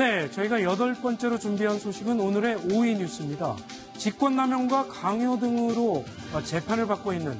네, 저희가 8번째로 준비한 소식은 오늘의 5위 뉴스입니다. 직권남용과 강요 등으로 재판을 받고 있는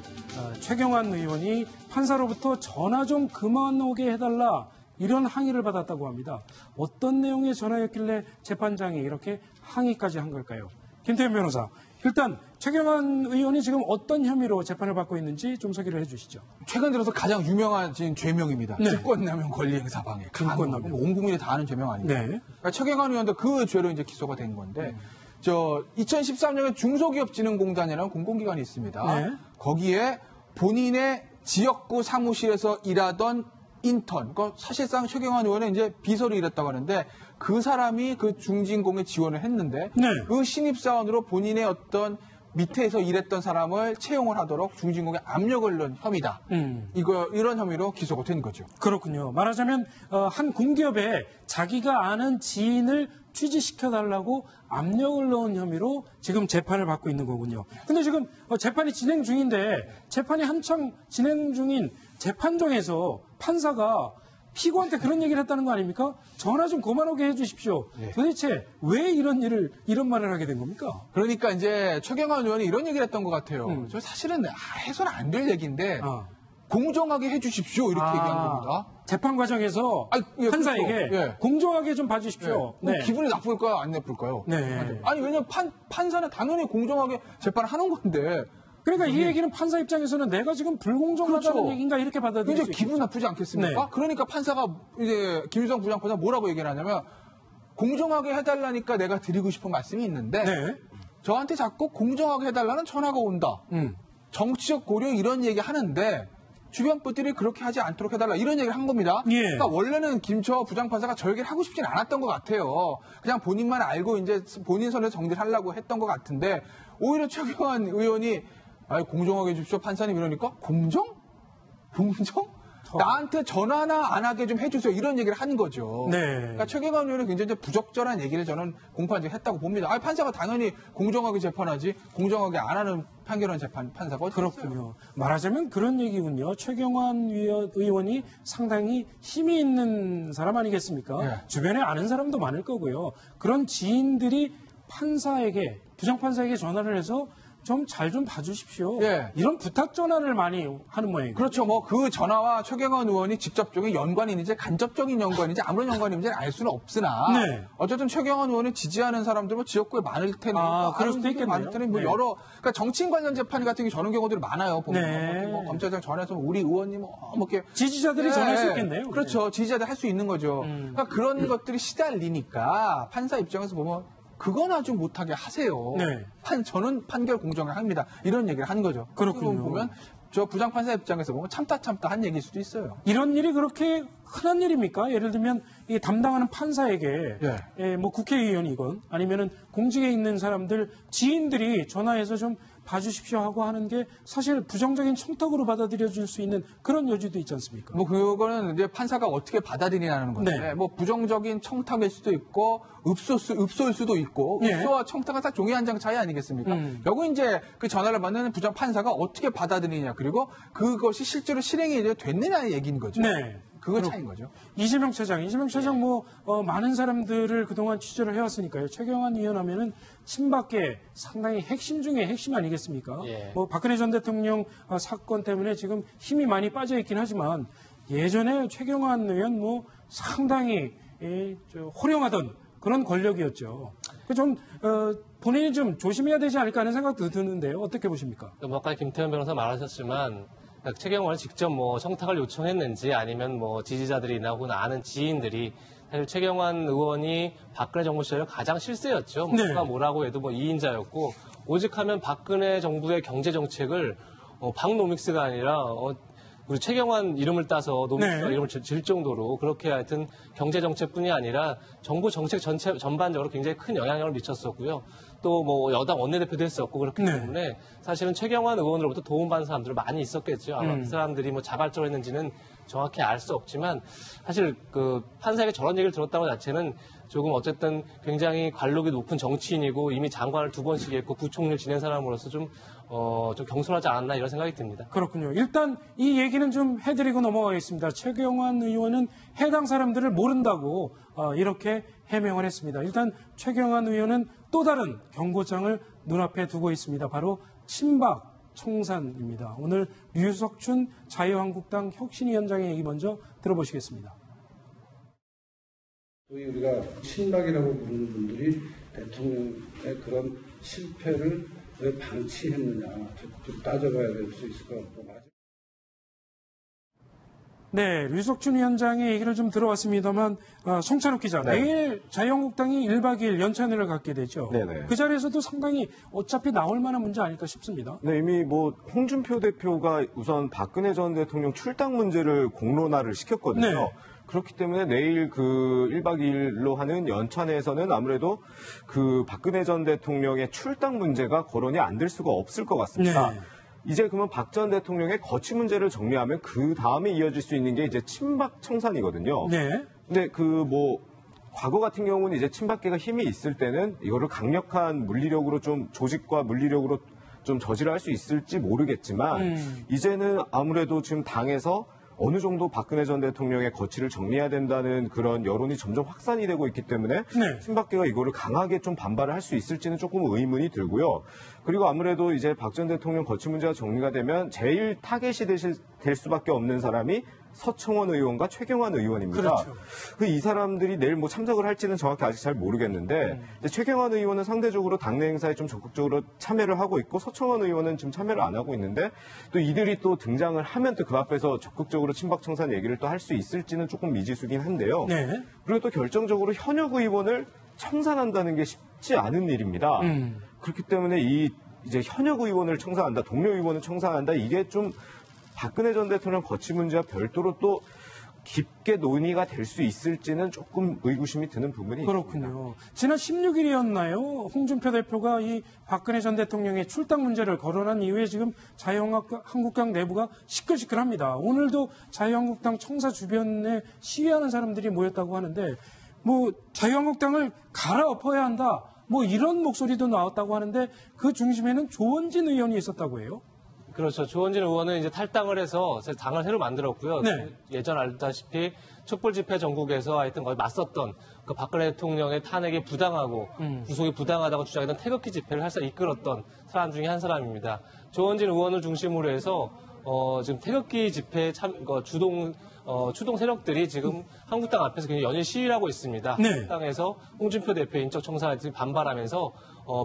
최경환 의원이 판사로부터 전화 좀 그만 오게 해달라 이런 항의를 받았다고 합니다. 어떤 내용의 전화였길래 재판장이 이렇게 항의까지 한 걸까요? 김태현 변호사, 일단 최경환 의원이 지금 어떤 혐의로 재판을 받고 있는지 좀 소개를 해주시죠. 최근 들어서 가장 유명한 죄명입니다. 네. 직권남용 권리행사 방해. 직권남용. 온 국민이 다 아는 죄명 아닙니까? 네. 그러니까 최경환 의원도 그 죄로 이제 기소가 된 건데, 2013년에 중소기업진흥공단이라는 공공기관이 있습니다. 네. 거기에 본인의 지역구 사무실에서 일하던 인턴, 그러니까 사실상 최경환 의원은 이제 비서를 일했다고 하는데 그 사람이 그 중진공에 지원을 했는데 네. 그 신입사원으로 본인의 어떤 밑에서 일했던 사람을 채용을 하도록 중진공에 압력을 넣은 혐의다. 이런 혐의로 기소가 된 거죠. 그렇군요. 말하자면 한 공기업에 자기가 아는 지인을 취직시켜달라고 압력을 넣은 혐의로 지금 재판을 받고 있는 거군요. 근데 지금 재판이 진행 중인데 재판이 한창 진행 중인 재판정에서 판사가 피고한테 그런 얘기를 했다는 거 아닙니까? 전화 좀 그만 오게 해주십시오. 네. 도대체 왜 이런 말을 하게 된 겁니까? 그러니까 이제 최경환 의원이 이런 얘기를 했던 것 같아요. 저 사실은 해서는 안 될 얘기인데 공정하게 해주십시오 이렇게 얘기한 겁니다. 재판 과정에서 예, 판사에게 그렇죠. 예. 공정하게 좀 봐주십시오. 네. 기분이 나쁠까요? 안 나쁠까요? 네. 아니 왜냐면 판사는 당연히 공정하게 재판을 하는 건데. 그러니까 이 얘기는 판사 입장에서는 내가 지금 불공정하다는 그렇죠. 얘기인가 이렇게 받아들일 수 굉장히 있겠죠. 기분 나쁘지 않겠습니까? 네. 그러니까 판사가 이제 김유성 부장판사 뭐라고 얘기를 하냐면 공정하게 해달라니까 내가 드리고 싶은 말씀이 있는데 네. 저한테 자꾸 공정하게 해달라는 전화가 온다. 정치적 고려 이런 얘기 하는데 주변 분들이 그렇게 하지 않도록 해달라 이런 얘기를 한 겁니다. 예. 그러니까 원래는 김처 부장판사가 저 얘기를 하고 싶진 않았던 것 같아요. 그냥 본인만 알고 이제 본인 선에서 정리를 하려고 했던 것 같은데 오히려 최경환 의원이 공정하게 해주십시오 판사님 이러니까 공정? 나한테 전화나 안 하게 좀 해주세요. 이런 얘기를 한 거죠. 네. 그러니까 최경환 의원은 굉장히 부적절한 얘기를 저는 공판장에 했다고 봅니다. 판사가 당연히 공정하게 재판하지 공정하게 안 하는 판결하는 판사가 어디 있어요? 그렇군요. 말하자면 그런 얘기군요. 최경환 의원이 상당히 힘이 있는 사람 아니겠습니까? 네. 주변에 아는 사람도 많을 거고요. 그런 지인들이 판사에게, 부장판사에게 전화를 해서 좀 잘 좀 봐주십시오. 예. 이런 부탁 전화를 많이 하는 모양이에요. 그렇죠. 그 전화와 최경환 의원이 직접적인 연관인지 간접적인 연관인지 아무런 연관인지는 알 수는 없으나 네. 어쨌든 최경환 의원을 지지하는 사람들 지역구에 많을 테니 그럴 수도 있겠네요. 많을 테니 네. 그러니까 정치인 관련 재판 같은 게 저런 경우들이 많아요. 보면 네. 검찰장 전화해서 우리 의원님 이렇게 지지자들이 전화할 수 있겠네요. 그렇죠. 지지자들 할 수 있는 거죠. 그러니까 그런 것들이 시달리니까 판사 입장에서 보면 그건 아주 못하게 하세요. 네. 저는 판결 공정을 합니다. 이런 얘기를 한 거죠. 그렇군요. 보면 저 부장판사 입장에서 보면 참다 한 얘기일 수도 있어요. 이런 일이 그렇게 흔한 일입니까? 예를 들면 이 담당하는 판사에게 뭐 국회의원이건 아니면은 공직에 있는 사람들 지인들이 전화해서 좀 봐주십시오 하고 하는 게 사실 부정적인 청탁으로 받아들여질 수 있는 그런 여지도 있지 않습니까? 그거는 이제 판사가 어떻게 받아들이냐는 건데, 네. 부정적인 청탁일 수도 있고, 읍소일 수도 있고, 예. 읍소와 청탁은 다 종이 한 장 차이 아니겠습니까? 여기 이제 그 전화를 받는 판사가 어떻게 받아들이냐, 그리고 그것이 실제로 실행이 됐느냐의 얘기인 거죠. 네. 그거 차이인 거죠. 이재명 차장 많은 사람들을 그동안 취재를 해왔으니까요. 최경환 의원 하면은 친박계 상당히 핵심 중에 핵심 아니겠습니까? 예. 박근혜 전 대통령 사건 때문에 지금 힘이 많이 빠져 있긴 하지만 예전에 최경환 의원 상당히 호령하던 그런 권력이었죠. 좀 본인이 좀 조심해야 되지 않을까 하는 생각도 드는데요. 어떻게 보십니까? 아까 김태현 변호사 말하셨지만 최경환을 직접 청탁을 요청했는지 아니면 지지자들이나 혹은 아는 지인들이 사실 최경환 의원이 박근혜 정부 시절에 가장 실세였죠. 네. 누가 뭐라고 해도 2인자였고 오직하면 박근혜 정부의 경제 정책을 박노믹스가 아니라 우리 최경환 이름을 따서 노믹스가 네. 이름을 질 정도로 그렇게 하여튼 경제 정책뿐이 아니라 정부 정책 전반적으로 굉장히 큰 영향력을 미쳤었고요. 또 여당 원내대표도 했었고 그렇기 네. 때문에 사실은 최경환 의원으로부터 도움받는 사람들 많이 있었겠죠. 아마 그 사람들이 자발적으로 했는지는 정확히 알 수 없지만 사실 그 판사에게 저런 얘기를 들었다는 것 자체는 조금 어쨌든 굉장히 관록이 높은 정치인이고 이미 장관을 2번씩 했고 부총리를 지낸 사람으로서 좀 좀 경솔하지 않았나 이런 생각이 듭니다. 그렇군요. 일단 이 얘기는 좀 해드리고 넘어가겠습니다. 최경환 의원은 해당 사람들을 모른다고 이렇게 해명을 했습니다. 일단 최경환 의원은 또 다른 경고장을 눈앞에 두고 있습니다. 바로 친박 청산입니다. 오늘 류석춘 자유한국당 혁신위원장의 얘기 먼저 들어보시겠습니다. 소위 우리가 친박이라고 부르는 분들이 대통령의 그런 실패를 왜 방치했느냐 적극적으로 따져봐야 될 수 있을 것 같고. 네, 류석춘 위원장의 얘기를 좀 들어봤습니다만 송찬욱 기자, 네. 내일 자유한국당이 1박 2일 연찬회를 갖게 되죠. 네네. 그 자리에서도 상당히 어차피 나올 만한 문제 아닐까 싶습니다. 네, 이미 홍준표 대표가 우선 박근혜 전 대통령 출당 문제를 공론화를 시켰거든요. 네. 그렇기 때문에 내일 그 1박 2일로 하는 연찬회에서는 아무래도 그 박근혜 전 대통령의 출당 문제가 거론이 안 될 수가 없을 것 같습니다. 네. 이제 그러면 박 전 대통령의 거취 문제를 정리하면 그 다음에 이어질 수 있는 게 이제 친박 청산이거든요. 네. 근데 과거 같은 경우는 이제 친박계가 힘이 있을 때는 이거를 강력한 물리력으로 좀 조직과 물리력으로 좀 저지를 할 수 있을지 모르겠지만 이제는 아무래도 지금 당에서 어느 정도 박근혜 전 대통령의 거취를 정리해야 된다는 그런 여론이 점점 확산이 되고 있기 때문에 네. 친박계가 이거를 강하게 좀 반발을 할 수 있을지는 조금 의문이 들고요. 그리고 아무래도 이제 박 전 대통령 거취 문제가 정리가 되면 제일 타겟이 될 수밖에 없는 사람이 서청원 의원과 최경환 의원입니다. 그렇죠. 이 사람들이 내일 참석을 할지는 정확히 아직 잘 모르겠는데 이제 최경환 의원은 상대적으로 당내 행사에 좀 적극적으로 참여를 하고 있고 서청원 의원은 지금 참여를 안 하고 있는데 또 이들이 또 등장을 하면 또 그 앞에서 적극적으로 친박 청산 얘기를 또 할 수 있을지는 조금 미지수긴 한데요. 네. 그리고 또 결정적으로 현역 의원을 청산한다는 게 쉽지 않은 일입니다. 그렇기 때문에 이제 현역 의원을 청산한다, 동료 의원을 청산한다 이게 좀 박근혜 전 대통령 거취 문제와 별도로 또 깊게 논의가 될 수 있을지는 조금 의구심이 드는 부분이 그렇군요. 있습니다. 지난 16일이었나요? 홍준표 대표가 이 박근혜 전 대통령의 출당 문제를 거론한 이후에 지금 자유한국당 내부가 시끌시끌합니다. 오늘도 자유한국당 청사 주변에 시위하는 사람들이 모였다고 하는데 자유한국당을 갈아엎어야 한다. 이런 목소리도 나왔다고 하는데 그 중심에는 조원진 의원이 있었다고 해요. 그렇죠. 조원진 의원은 이제 탈당을 해서 당을 새로 만들었고요. 네. 예전 알다시피 촛불 집회 전국에서 하여튼 거의 맞섰던 그 박근혜 대통령의 탄핵이 부당하고 구속이 부당하다고 주장했던 태극기 집회를 해서 이끌었던 사람 중에 한 사람입니다. 조원진 의원을 중심으로 해서 지금 태극기 집회 추동 세력들이 지금 한국당 앞에서 굉장히 연일 시위를 하고 있습니다. 네. 한국당에서 홍준표 대표의 인적 청사에 반발하면서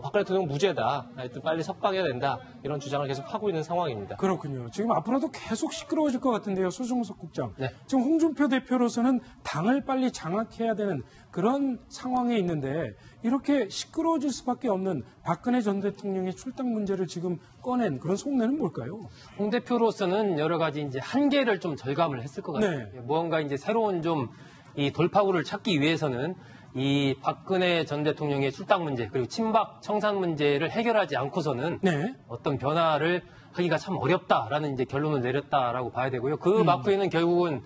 박근혜 대통령 무죄다. 하여튼 빨리 석방해야 된다. 이런 주장을 계속 하고 있는 상황입니다. 그렇군요. 지금 앞으로도 계속 시끄러워질 것 같은데요. 소정석 국장. 네. 지금 홍준표 대표로서는 당을 빨리 장악해야 되는 그런 상황에 있는데 이렇게 시끄러워질 수밖에 없는 박근혜 전 대통령의 출당 문제를 지금 꺼낸 그런 속내는 뭘까요? 홍 대표로서는 여러 가지 이제 한계를 좀 절감을 했을 것 같아요. 네. 무언가 이제 새로운 좀 이 돌파구를 찾기 위해서는 이 박근혜 전 대통령의 출당 문제 그리고 친박 청산 문제를 해결하지 않고서는 네. 어떤 변화를 하기가 참 어렵다라는 이제 결론을 내렸다라고 봐야 되고요. 그 막후에는 결국은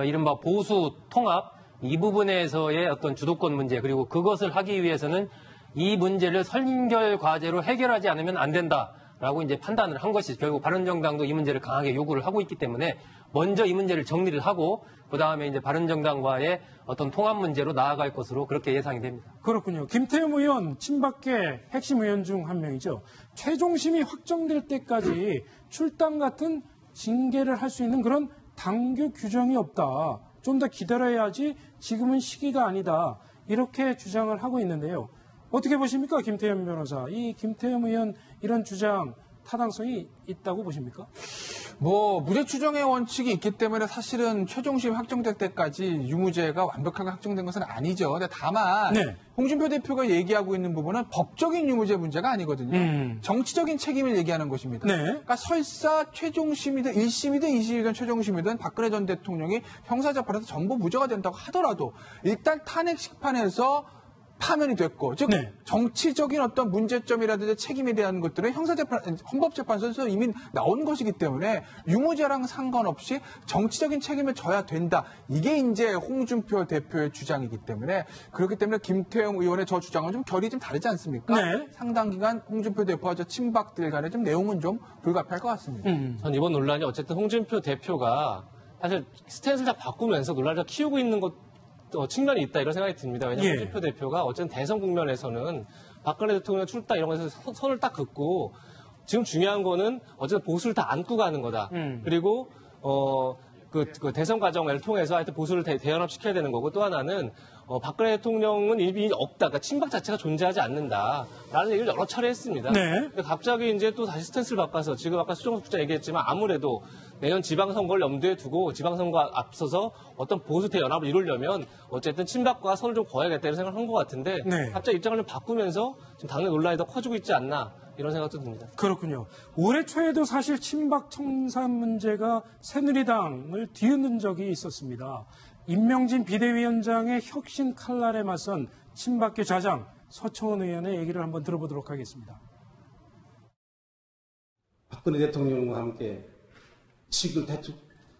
이른바 보수 통합 이 부분에서의 어떤 주도권 문제 그리고 그것을 하기 위해서는 이 문제를 선결 과제로 해결하지 않으면 안 된다라고 이제 판단을 한 것이 결국 바른정당도 이 문제를 강하게 요구를 하고 있기 때문에 먼저 이 문제를 정리를 하고 그다음에 이제 바른정당과의 어떤 통합 문제로 나아갈 것으로 그렇게 예상이 됩니다. 그렇군요. 김태흠 의원, 친박계 핵심 의원 중 한 명이죠. 최종심이 확정될 때까지 출당 같은 징계를 할 수 있는 그런 당규 규정이 없다. 좀 더 기다려야지 지금은 시기가 아니다. 이렇게 주장을 하고 있는데요. 어떻게 보십니까? 김태흠 변호사. 이 김태흠 의원 이런 주장 타당성이 있다고 보십니까? 무죄 추정의 원칙이 있기 때문에 사실은 최종심 확정될 때까지 유무죄가 완벽하게 확정된 것은 아니죠. 근데 다만 네. 홍준표 대표가 얘기하고 있는 부분은 법적인 유무죄 문제가 아니거든요. 정치적인 책임을 얘기하는 것입니다. 네. 그러니까 설사 최종심이든 1심이든 2심이든 최종심이든 박근혜 전 대통령이 형사재판에서 전부 무죄가 된다고 하더라도 일단 탄핵 심판에서 파면이 됐고, 즉 네. 정치적인 어떤 문제점이라든지 책임에 대한 것들은 헌법재판소에서 이미 나온 것이기 때문에 유무죄랑 상관없이 정치적인 책임을 져야 된다. 이게 이제 홍준표 대표의 주장이기 때문에 그렇기 때문에 김태형 의원의 저 주장은 좀 결이 좀 다르지 않습니까? 네. 상당 기간 홍준표 대표와 저 친박들 간의 좀 내용은 좀 불가피할 것 같습니다. 전 이번 논란이 어쨌든 홍준표 대표가 사실 스탠스를 다 바꾸면서 논란을 키우고 있는 측면이 있다 이런 생각이 듭니다. 왜냐하면 예. 홍준표 대표가 어쨌든 대선 국면에서는 박근혜 대통령 출당 이런 것에서 선을 딱 긋고 지금 중요한 거는 어쨌든 보수를 다 안고 가는 거다. 그리고 그 대선 과정을 통해서 하여튼 보수를 대연합시켜야 되는 거고 또 하나는 박근혜 대통령은 이미 없다. 그러니까 친박 자체가 존재하지 않는다라는 얘기를 여러 차례 했습니다. 네. 근데 갑자기 이제 또 다시 스탠스를 바꿔서 지금 아까 수정석 국장 얘기했지만 아무래도 내년 지방선거를 염두에 두고 지방선거 앞서서 어떤 보수 대연합을 이루려면 어쨌든 친박과 선을 좀 그어야겠다 이런 생각을 한 것 같은데 네. 갑자기 입장을 좀 바꾸면서 지금 당내 논란이 더 커지고 있지 않나 이런 생각도 듭니다. 그렇군요. 올해 초에도 사실 친박 청산 문제가 새누리당을 뒤흔든 적이 있었습니다. 임명진 비대위원장의 혁신 칼날에 맞선 친박계 좌장 서청원 의원의 얘기를 한번 들어보도록 하겠습니다. 박근혜 대통령과 함께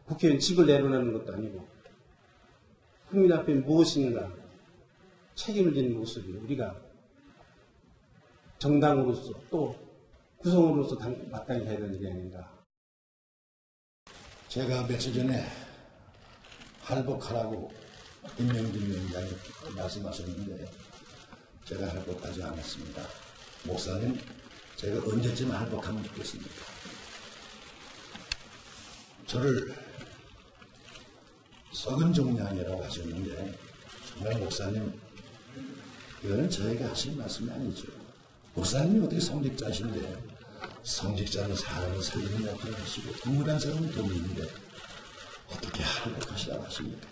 국회의원 직을 내려놓는 것도 아니고 국민 앞에 무엇인가 책임을 지는 모습이 우리가 정당으로서 또 구성원으로서 마땅히 해야 되는 일이 아닌가. 제가 며칠 전에 할복하라고 임명진 위원장이 말씀하셨는데 제가 할복하지 않았습니다. 목사님, 제가 언제쯤 할복하면 좋겠습니까? 저를 썩은 종량이라고 하셨는데 정말 목사님, 이거는 저에게 하신 말씀이 아니죠. 목사님이 어떻게 성직자신데 성직자는 사람을 살리는 역할을 하시고 동물한 사람은 도민인데 어떻게 할복하시라고 하십니까?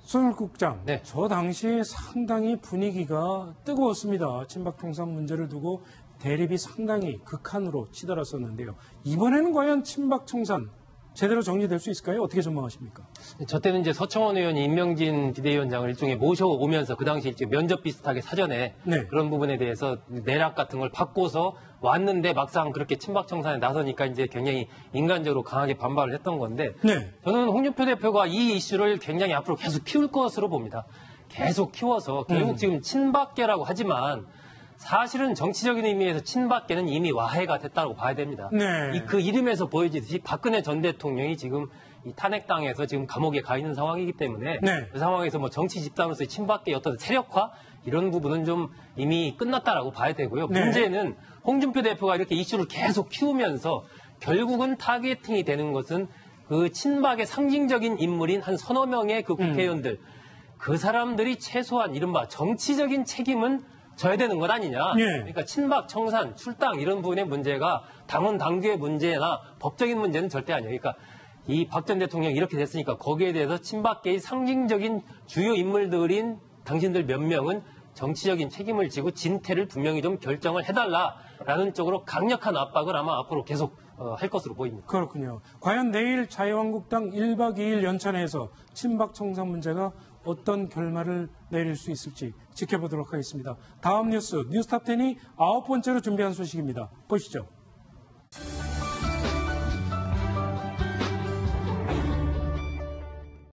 손석국 국장, 네. 저 당시에 상당히 분위기가 뜨거웠습니다. 친박 청산 문제를 두고 대립이 상당히 극한으로 치달았었는데요. 이번에는 과연 친박 청산 제대로 정리될 수 있을까요? 어떻게 전망하십니까? 저 때는 이제 서청원 의원이 임명진 비대위원장을 일종의 모셔오면서 그 당시 이제 면접 비슷하게 사전에 네. 그런 부분에 대해서 내락 같은 걸 바꿔서 왔는데 막상 그렇게 친박 청산에 나서니까 이제 굉장히 인간적으로 강하게 반발을 했던 건데 네. 저는 홍준표 대표가 이 이슈를 굉장히 앞으로 계속 키울 것으로 봅니다. 계속 키워서 결국 지금 친박계라고 하지만 사실은 정치적인 의미에서 친박계는 이미 와해가 됐다고 봐야 됩니다. 네. 그 이름에서 보여지듯이 박근혜 전 대통령이 지금 이 탄핵당해서 지금 감옥에 가 있는 상황이기 때문에 네. 그 상황에서 뭐 정치 집단으로서의 친박계의 어떤 세력화 이런 부분은 좀 이미 끝났다라고 봐야 되고요. 네. 문제는 홍준표 대표가 이렇게 이슈를 계속 키우면서 결국은 타겟팅이 되는 것은 그 친박의 상징적인 인물인 한 서너 명의 그 국회의원들 그 사람들이 최소한 이른바 정치적인 책임은 져야 되는 것 아니냐. 예. 그러니까 친박, 청산, 출당 이런 부분의 문제가 당원 당규의 문제나 법적인 문제는 절대 아니에요. 그러니까 이 박 전 대통령이 이렇게 됐으니까 거기에 대해서 친박계의 상징적인 주요 인물들인 당신들 몇 명은 정치적인 책임을 지고 진퇴를 분명히 좀 결정을 해달라라는 쪽으로 강력한 압박을 아마 앞으로 계속 할 것으로 보입니다. 그렇군요. 과연 내일 자유한국당 1박 2일 연찬회에서 친박 청산 문제가 어떤 결말을 내릴 수 있을지 지켜보도록 하겠습니다. 다음 뉴스, 뉴스탑10이 9번째로 준비한 소식입니다. 보시죠.